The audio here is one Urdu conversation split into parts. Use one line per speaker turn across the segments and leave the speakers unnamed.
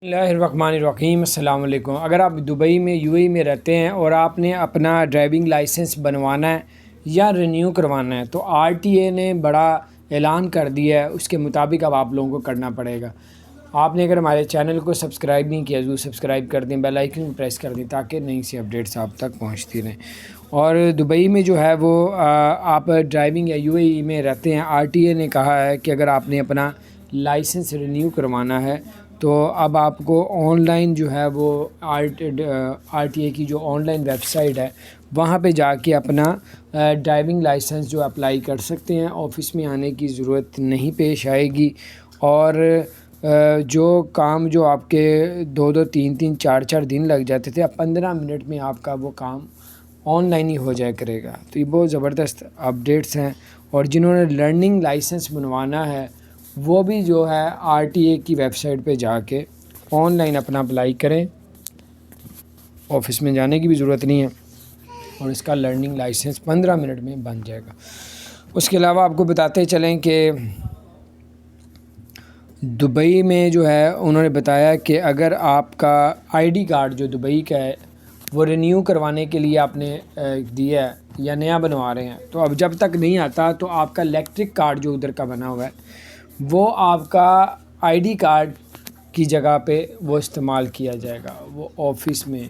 بسم اللہ الرحمن الرحیم۔ السلام علیکم۔ اگر آپ دبئی میں میں رہتے ہیں اور آپ نے اپنا ڈرائیونگ لائسنس بنوانا ہے یا رینیو کروانا ہے تو RTA نے بڑا اعلان کر دیا ہے، اس کے مطابق اب آپ لوگوں کو کرنا پڑے گا۔ آپ نے اگر ہمارے چینل کو سبسکرائب نہیں کیا ضرور سبسکرائب کر دیں، بیل آئیکن کو پریس کر دیں تاکہ نئی سی اپڈیٹس آپ تک پہنچتی رہیں۔ اور دبئی میں جو ہے وہ آپ ڈرائیونگ یا میں رہتے ہیں، RTA نے کہا ہے کہ اگر آپ نے اپنا لائسنس رینیو کروانا ہے تو اب آپ کو آن لائن جو ہے وہ RTA کی جو آن لائن ویب سائٹ ہے وہاں پہ جا کے اپنا ڈرائیونگ لائسنس جو اپلائی کر سکتے ہیں۔ آفس میں آنے کی ضرورت نہیں پیش آئے گی، اور جو کام جو آپ کے 2-3 4 دن لگ جاتے تھے، اب 15 منٹ میں آپ کا وہ کام آن لائن ہی ہو جایا کرے گا۔ تو یہ بہت زبردست اپڈیٹس ہیں، اور جنہوں نے لرننگ لائسنس بنوانا ہے وہ بھی جو ہے RTA کی ویب سائٹ پہ جا کے آن لائن اپنا اپلائی کریں، آفس میں جانے کی بھی ضرورت نہیں ہے، اور اس کا لرننگ لائسنس 15 منٹ میں بن جائے گا۔ اس کے علاوہ آپ کو بتاتے چلیں کہ دبئی میں جو ہے انہوں نے بتایا کہ اگر آپ کا ID کارڈ جو دبئی کا ہے وہ رینیو کروانے کے لیے آپ نے دیا ہے یا نیا بنوا رہے ہیں، تو اب جب تک نہیں آتا تو آپ کا الیکٹرک کارڈ جو ادھر کا بنا ہوا ہے وہ آپ کا ID کارڈ کی جگہ پہ وہ استعمال کیا جائے گا۔ وہ آفس میں،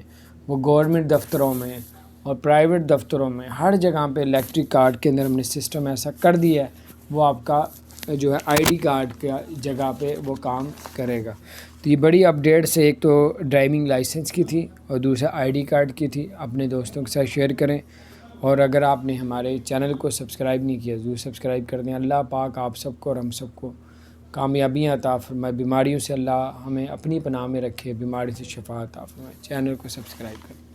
وہ گورنمنٹ دفتروں میں اور پرائیویٹ دفتروں میں، ہر جگہ پہ الیکٹرک کارڈ کے اندر ہم نے سسٹم ایسا کر دیا ہے، وہ آپ کا جو ہے ID کارڈ کی جگہ پہ وہ کام کرے گا۔ تو یہ بڑی اپڈیٹس، ایک تو ڈرائیونگ لائسنس کی تھی اور دوسرا ID کارڈ کی تھی۔ اپنے دوستوں کے ساتھ شیئر کریں، اور اگر آپ نے ہمارے چینل کو سبسکرائب نہیں کیا ضرور سبسکرائب کر دیں۔ اللہ پاک آپ سب کو اور ہم سب کو کامیابیاں عطا فرمائے، بیماریوں سے اللہ ہمیں اپنی پناہ میں رکھے، بیماری سے شفا عطا فرمائے۔ چینل کو سبسکرائب کریں۔